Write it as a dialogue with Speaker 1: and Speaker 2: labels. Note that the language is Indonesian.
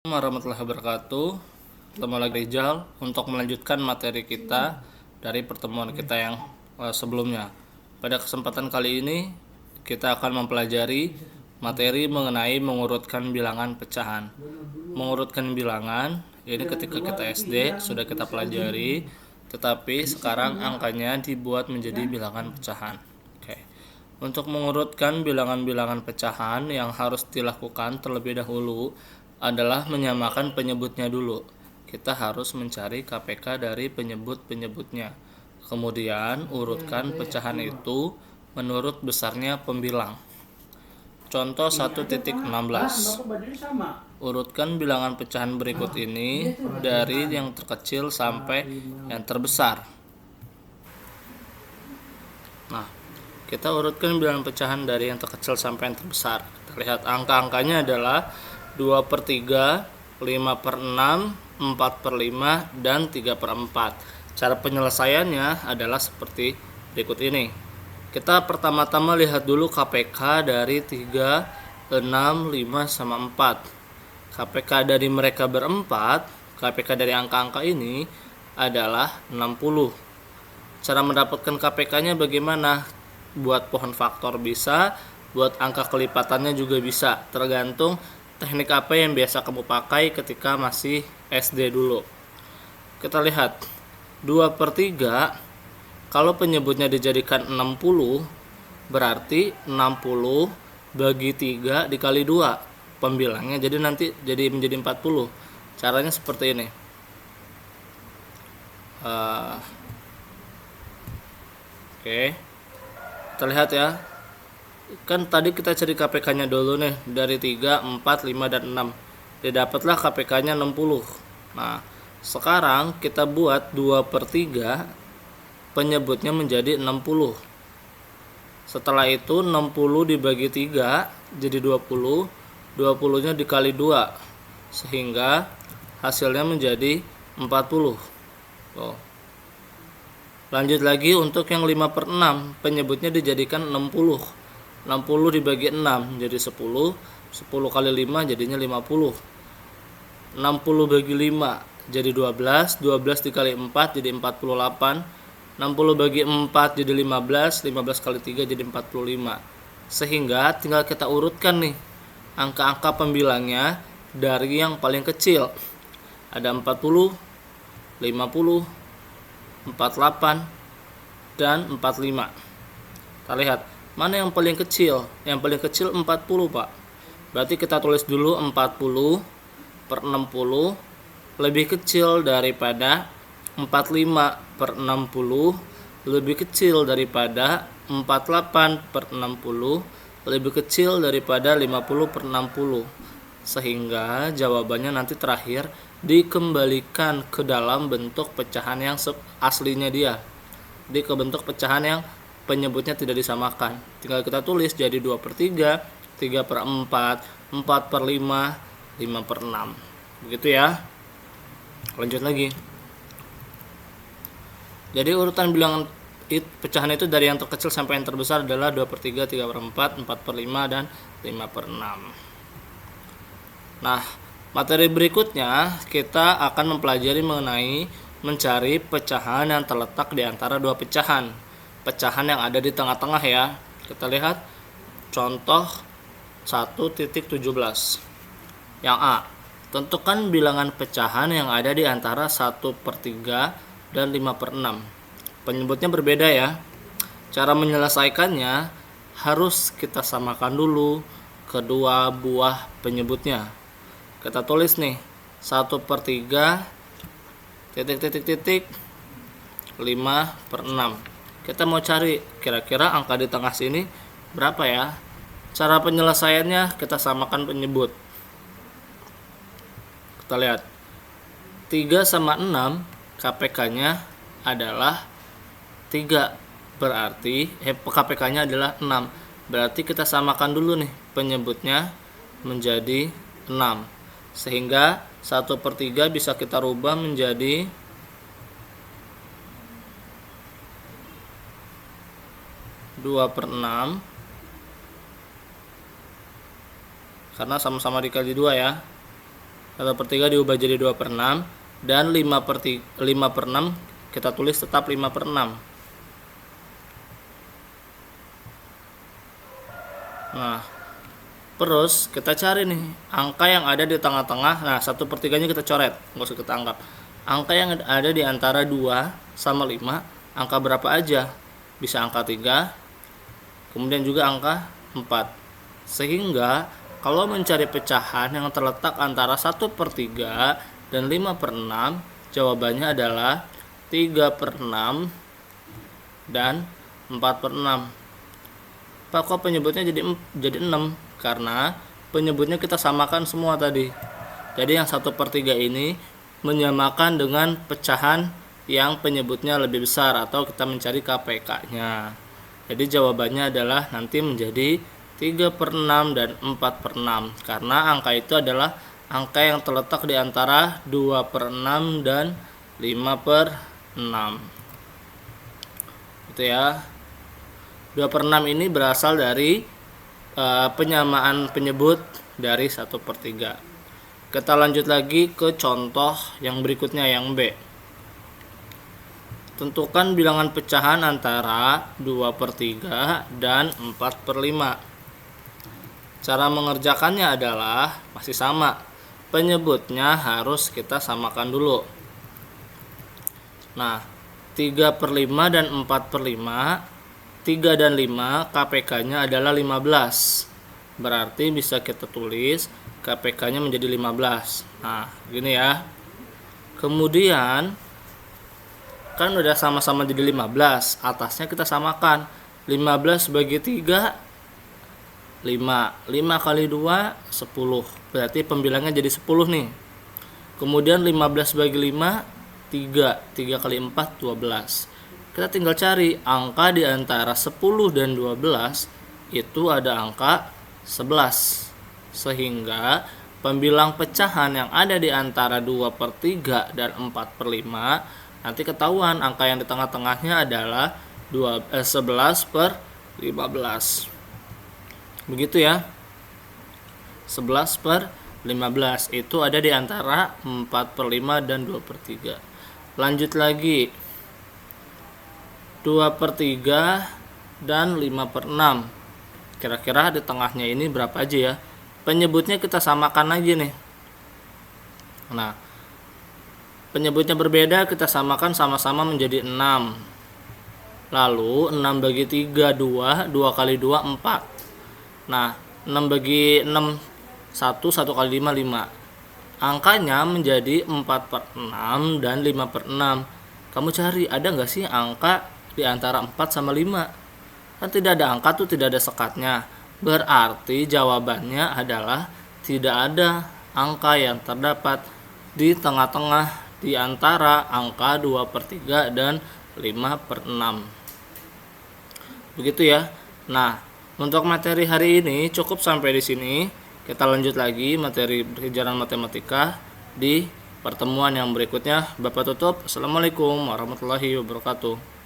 Speaker 1: Warahmatullahi wabarakatuh. Ketemu lagi Rizal untuk melanjutkan materi kita dari pertemuan kita yang sebelumnya. Pada kesempatan kali ini kita akan mempelajari materi mengenai mengurutkan bilangan pecahan. Mengurutkan bilangan ini ketika kita SD sudah kita pelajari, tetapi sekarang angkanya dibuat menjadi bilangan pecahan. Oke. Untuk mengurutkan bilangan-bilangan pecahan yang harus dilakukan terlebih dahulu adalah menyamakan penyebutnya dulu. Kita harus mencari KPK dari penyebut-penyebutnya. Kemudian urutkan pecahan itu menurut besarnya pembilang. Contoh 1.16. Urutkan bilangan pecahan berikut ini dari yang terkecil sampai yang terbesar. Nah, kita urutkan bilangan pecahan dari yang terkecil sampai yang terbesar. Kita lihat angka-angkanya adalah 2/3, 5/6, 4/5, dan 3/4. Cara penyelesaiannya adalah seperti berikut ini. Kita pertama-tama lihat dulu KPK dari 3, 6, 5, sama 4. KPK dari mereka berempat, KPK dari angka-angka ini adalah 60. Cara mendapatkan KPK-nya bagaimana? Buat pohon faktor bisa, buat angka kelipatannya juga bisa, tergantung teknik apa yang biasa kamu pakai ketika masih SD dulu. Kita lihat 2/3, kalau penyebutnya dijadikan 60, berarti 60 bagi 3 dikali 2 pembilangnya, jadi nanti jadi menjadi 40. Caranya seperti ini. Oke, kita lihat ya. Kan tadi kita cari KPK-nya dulu nih, dari 3, 4, 5, dan 6. Didapatlah KPK-nya 60. Nah, sekarang kita buat 2/3, penyebutnya menjadi 60. Setelah itu 60 dibagi 3 jadi 20, 20-nya dikali 2 sehingga hasilnya menjadi 40. Tuh. Lanjut lagi untuk yang 5/6, penyebutnya dijadikan 60. 60 dibagi 6 jadi 10, 10 kali 5 jadinya 50. 60 bagi 5 jadi 12, 12 dikali 4 jadi 48. 60 bagi 4 jadi 15, 15 kali 3 jadi 45. Sehingga tinggal kita urutkan nih angka-angka pembilangnya dari yang paling kecil. Ada 40, 50, 48, dan 45. Kita lihat mana yang paling kecil. Yang paling kecil 40, Pak. Berarti kita tulis dulu 40/60 lebih kecil daripada 45/60 lebih kecil daripada 48/60 lebih kecil daripada 50/60. Sehingga jawabannya nanti terakhir dikembalikan ke dalam bentuk pecahan yang aslinya dia. Di ke bentuk pecahan yang penyebutnya tidak disamakan. Tinggal kita tulis jadi 2/3, 3/4, 4/5, 5/6. Begitu ya. Lanjut lagi. Jadi urutan bilangan pecahan itu dari yang terkecil sampai yang terbesar adalah 2/3, 3/4, 4/5, dan 5/6. Nah, materi berikutnya kita akan mempelajari mengenai mencari pecahan yang terletak di antara dua pecahan. Pecahan yang ada di tengah-tengah ya. Kita lihat contoh 1.17. Yang A, tentukan bilangan pecahan yang ada di antara 1/3 dan 5/6. Penyebutnya berbeda ya. Cara menyelesaikannya harus kita samakan dulu kedua buah penyebutnya. Kita tulis nih 1/3 titik 5/6. Kita mau cari kira-kira angka di tengah sini berapa ya. Cara penyelesaiannya kita samakan penyebut. Kita lihat 3 sama 6, KPK-nya adalah 3, berarti KPK-nya adalah 6. Berarti kita samakan dulu nih penyebutnya menjadi 6. Sehingga 1/3 bisa kita rubah menjadi 2/6 karena sama-sama dikali 2 ya. 1/3 diubah jadi 2/6, dan 5/6 kita tulis tetap 5/6. Nah, terus kita cari nih angka yang ada di tengah-tengah. Nah, 1/3-nya kita coret, nggak usah kita anggap. Angka yang ada di antara 2 sama 5, angka berapa aja? Bisa angka 3, kemudian juga angka 4. Sehingga kalau mencari pecahan yang terletak antara 1/3 dan 5/6, jawabannya adalah 3/6 dan 4/6. Pak, kok penyebutnya jadi 6? Karena penyebutnya kita samakan semua tadi. Jadi yang 1/3 ini menyamakan dengan pecahan yang penyebutnya lebih besar, atau kita mencari KPK-nya. Jadi jawabannya adalah nanti menjadi 3/6 dan 4/6, karena angka itu adalah angka yang terletak di antara 2/6 dan 5/6. Itu ya. 2/6 ini berasal dari penyamaan penyebut dari 1/3. Kita lanjut lagi ke contoh yang berikutnya, yang B. Tentukan bilangan pecahan antara 2/3 dan 4/5. Cara mengerjakannya adalah masih sama. Penyebutnya harus kita samakan dulu. Nah, 3/5 dan 4/5, 3 dan 5 KPK-nya adalah 15. Berarti bisa kita tulis KPK-nya menjadi 15. Nah, gini ya. Kemudian kan udah sama-sama jadi 15, atasnya kita samakan. 15 bagi 3, 5. 5 kali 2, 10. Berarti pembilangnya jadi 10 nih. Kemudian 15 bagi 5, 3. 3 kali 4, 12. Kita tinggal cari angka di antara 10 dan 12, itu ada angka 11. Sehingga pembilang pecahan yang ada di antara 2/3 dan 4/5, nanti ketahuan angka yang di tengah-tengahnya adalah 11/15. Begitu ya. 11/15 itu ada di antara 4/5 dan 2/3. Lanjut lagi. 2/3 dan 5/6. Kira-kira di tengahnya ini berapa aja ya? Penyebutnya kita samakan lagi nih. Nah, penyebutnya berbeda, kita samakan sama-sama menjadi 6. Lalu 6 bagi 3, 2. 2 kali 2, 4. Nah, 6 bagi 6, 1. 1 kali 5, 5. Angkanya menjadi 4/6 dan 5/6. Kamu cari, ada nggak sih angka di antara 4 sama 5? Kan tidak ada angka tuh, tidak ada sekatnya. Berarti jawabannya adalah tidak ada angka yang terdapat di tengah-tengah di antara angka 2/3 dan 5/6. Begitu ya. Nah, untuk materi hari ini cukup sampai di sini. Kita lanjut lagi materi pelajaran matematika di pertemuan yang berikutnya. Bapak tutup. Assalamualaikum warahmatullahi wabarakatuh.